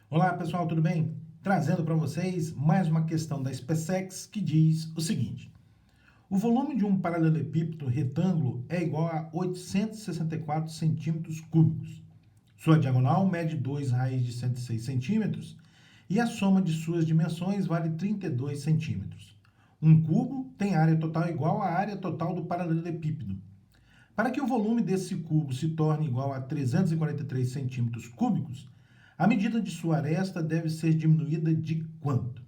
Olá pessoal, tudo bem? Trazendo para vocês mais uma questão da SpaceX que diz o seguinte: o volume de um paralelepípedo retângulo é igual a 864 centímetros cúbicos. Sua diagonal mede 2 raiz de 106 centímetros e a soma de suas dimensões vale 32 centímetros. Um cubo tem área total igual à área total do paralelepípedo. Para que o volume desse cubo se torne igual a 343 centímetros cúbicos, a medida de sua aresta deve ser diminuída de quanto?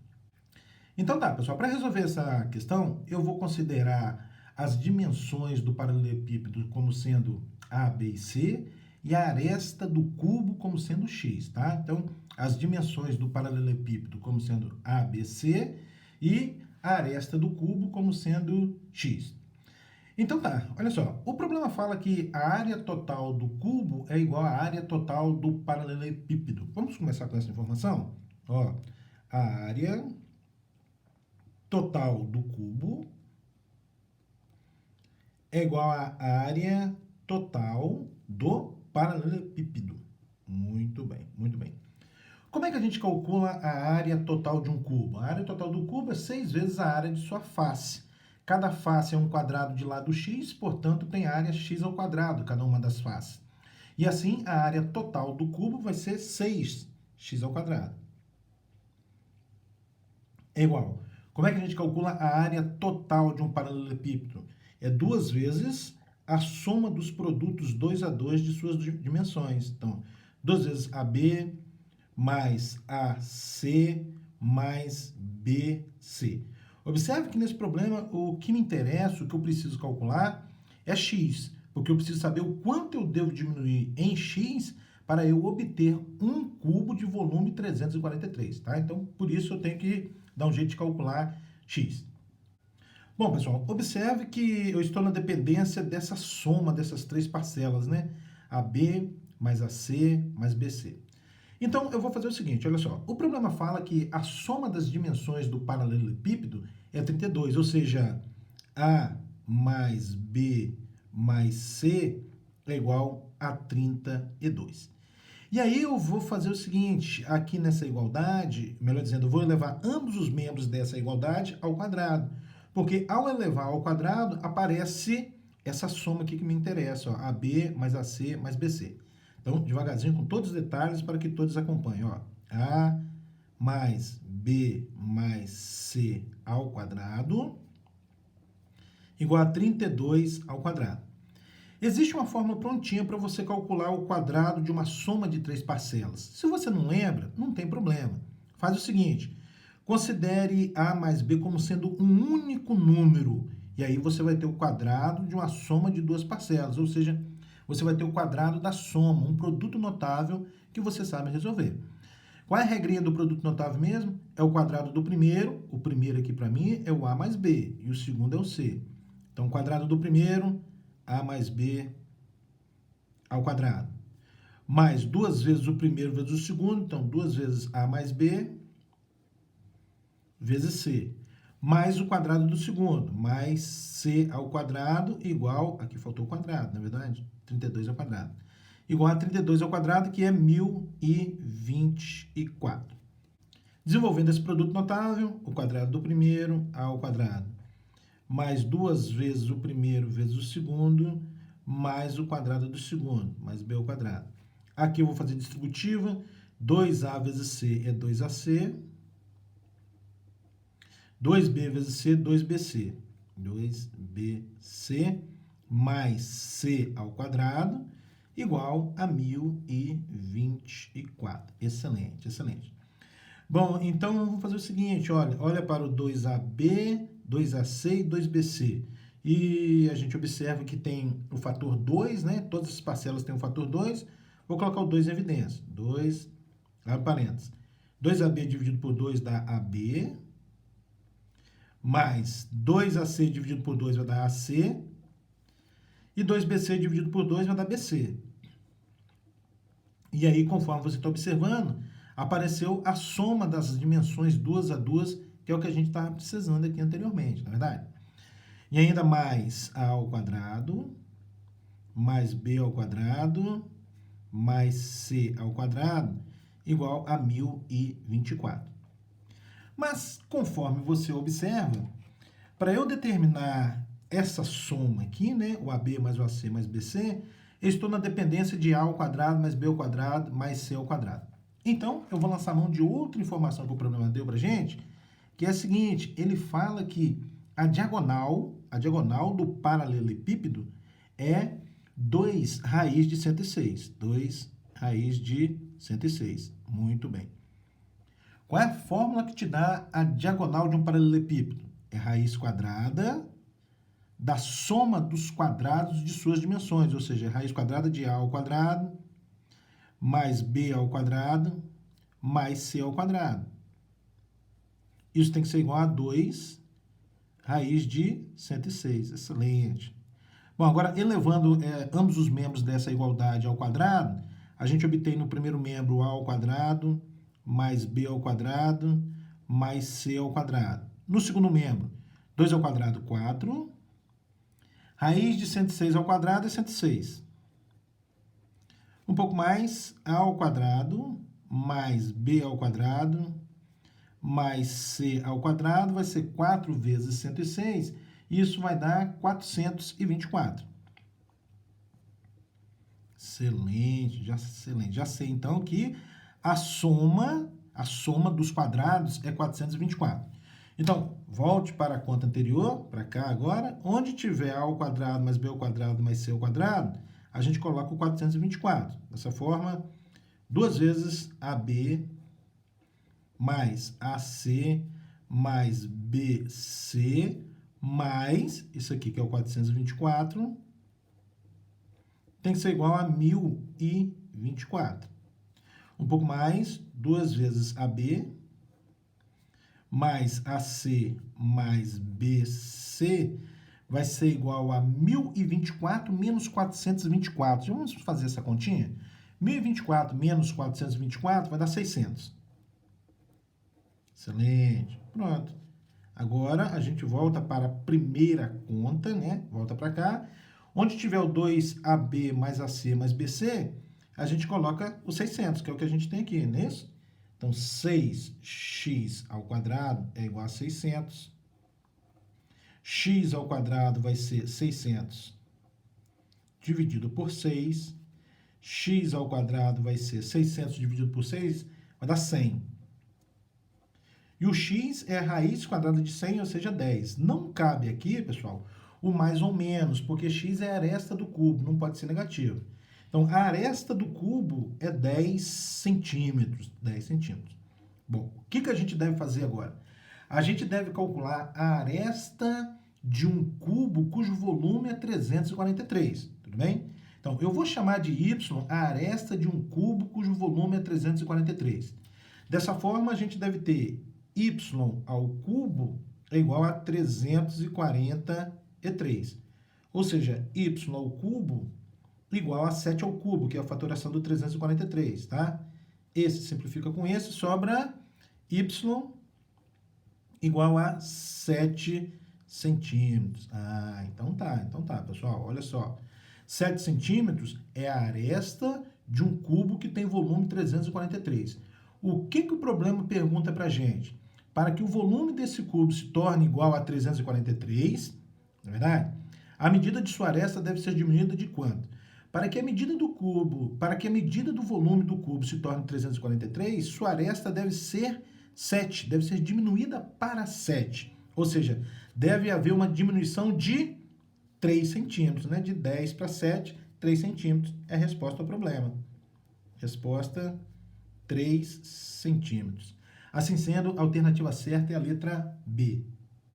Então tá, pessoal, para resolver essa questão, eu vou considerar as dimensões do paralelepípedo como sendo A, B e C e a aresta do cubo como sendo X, tá? Então, as dimensões do paralelepípedo como sendo A, B, C e a aresta do cubo como sendo X. Então tá, olha só. O problema fala que a área total do cubo é igual à área total do paralelepípedo. Vamos começar com essa informação? Ó, a área total do cubo é igual à área total do paralelepípedo. Muito bem, muito bem. Como é que a gente calcula a área total de um cubo? A área total do cubo é 6 vezes a área de sua face. Cada face é um quadrado de lado x, portanto, tem área x ao quadrado, cada uma das faces. E assim, a área total do cubo vai ser 6x ao quadrado. É igual. Como é que a gente calcula a área total de um paralelepípedo? É 2 vezes a soma dos produtos 2 a 2 de suas dimensões. Então, 2 vezes AB mais AC mais BC. Observe que nesse problema o que me interessa, o que eu preciso calcular é x, porque eu preciso saber o quanto eu devo diminuir em x para eu obter um cubo de volume 343, tá? Então, por isso eu tenho que dar um jeito de calcular x. Bom, pessoal, observe que eu estou na dependência dessa soma dessas três parcelas, né? AB mais AC mais BC. Então, eu vou fazer o seguinte, olha só. O problema fala que a soma das dimensões do paralelepípedo é 32, ou seja, A mais B mais C é igual a 32. E aí eu vou fazer o seguinte, aqui nessa igualdade, melhor dizendo, eu vou elevar ambos os membros dessa igualdade ao quadrado. Porque ao elevar ao quadrado, aparece essa soma aqui que me interessa, ó, AB mais AC mais BC. Então, devagarzinho, com todos os detalhes, para que todos acompanhem. Ó. A mais B mais C ao quadrado igual a 32 ao quadrado. Existe uma fórmula prontinha para você calcular o quadrado de uma soma de três parcelas. Se você não lembra, não tem problema. Faz o seguinte, considere A mais B como sendo um único número. E aí você vai ter o quadrado de uma soma de duas parcelas, ou seja, você vai ter o quadrado da soma, um produto notável que você sabe resolver. Qual é a regrinha do produto notável mesmo? É o quadrado do primeiro, o primeiro aqui para mim é o A mais B, e o segundo é o C. Então, o quadrado do primeiro, A mais B ao quadrado. Mais duas vezes o primeiro vezes o segundo, então 2 vezes A mais B vezes C. Mais o quadrado do segundo, mais C ao quadrado igual, aqui faltou o quadrado, na verdade, 32 ao quadrado. Igual a 32 ao quadrado, que é 1024. Desenvolvendo esse produto notável, o quadrado do primeiro ao quadrado, mais duas vezes o primeiro vezes o segundo, mais o quadrado do segundo, mais b ao quadrado. Aqui eu vou fazer distributiva, 2a vezes c é 2ac, 2b vezes c, 2bc. 2bc mais c ao quadrado igual a 1024. Excelente, excelente. Bom, então eu vou fazer o seguinte, olha para o 2AB, 2AC e 2BC. E a gente observa que tem o fator 2, né? Todas as parcelas têm o fator 2. Vou colocar o 2 em evidência. 2, abre parênteses. 2AB dividido por 2 dá AB, mais 2AC dividido por 2 vai dar AC, e 2BC dividido por 2 vai dar BC. E aí, conforme você está observando, apareceu a soma das dimensões 2 a 2, que é o que a gente estava precisando aqui anteriormente, na verdade? E ainda mais A ao quadrado, mais B ao quadrado, mais C ao quadrado, igual a 1024. Mas, conforme você observa, para eu determinar essa soma aqui, né, o AB mais o AC mais BC, eu estou na dependência de A ao quadrado mais B ao quadrado mais C ao quadrado. Então, eu vou lançar mão de outra informação que o problema deu para a gente, que é a seguinte, ele fala que a diagonal do paralelepípedo é 2 raiz de 106. 2 raiz de 106. Muito bem. Qual é a fórmula que te dá a diagonal de um paralelepípedo? É raiz quadrada da soma dos quadrados de suas dimensões, ou seja, raiz quadrada de A ao quadrado, mais B ao quadrado, mais C ao quadrado. Isso tem que ser igual a 2 raiz de 106. Excelente. Bom, agora, elevando ambos os membros dessa igualdade ao quadrado, a gente obtém no primeiro membro A ao quadrado, mais B ao quadrado, mais C ao quadrado. No segundo membro, 2 ao quadrado, 4. Raiz de 106 ao quadrado é 106. Um pouco mais, A ao quadrado, mais B ao quadrado, mais C ao quadrado, vai ser 4 vezes 106, e isso vai dar 424. Excelente, excelente. Já sei, então, que a soma dos quadrados é 424. Então, volte para a conta anterior, para cá agora. Onde tiver A ao quadrado mais B ao quadrado mais C ao quadrado, a gente coloca o 424. Dessa forma, 2 vezes AB mais AC mais BC mais isso aqui, que é o 424, tem que ser igual a 1024. Um pouco mais, 2 vezes AB mais AC mais BC vai ser igual a 1024 menos 424. Já vamos fazer essa continha? 1024 menos 424 vai dar 600. Excelente. Pronto. Agora, a gente volta para a primeira conta, né? Volta para cá. Onde tiver o 2AB mais AC mais BC, a gente coloca o 600, que é o que a gente tem aqui, não é isso? Então, 6x ao quadrado é igual a 600. X ao quadrado vai ser 600 dividido por 6. X ao quadrado vai ser 600 dividido por 6, vai dar 100. E o x é a raiz quadrada de 100, ou seja, 10. Não cabe aqui, pessoal, o mais ou menos, porque x é a aresta do cubo, não pode ser negativo. Então, a aresta do cubo é 10 centímetros. 10 centímetros. Bom, o que a gente deve fazer agora? A gente deve calcular a aresta de um cubo cujo volume é 343, tudo bem? Então, eu vou chamar de y a aresta de um cubo cujo volume é 343. Dessa forma, a gente deve ter y ao cubo é igual a 343. Ou seja, y ao cubo igual a 7 ao cubo, que é a fatoração do 343, tá? Esse simplifica com esse, sobra y igual a 7 centímetros. Ah, então tá, pessoal, olha só. 7 centímetros é a aresta de um cubo que tem volume 343. O que o problema pergunta pra gente? Para que o volume desse cubo se torne igual a 343, não é verdade? A medida de sua aresta deve ser diminuída de quanto? Para que a medida do volume do cubo se torne 343, sua aresta deve ser 7, deve ser diminuída para 7. Ou seja, deve haver uma diminuição de 3 centímetros, né? De 10 para 7, 3 centímetros é a resposta ao problema. Resposta 3 centímetros. Assim sendo, a alternativa certa é a letra B.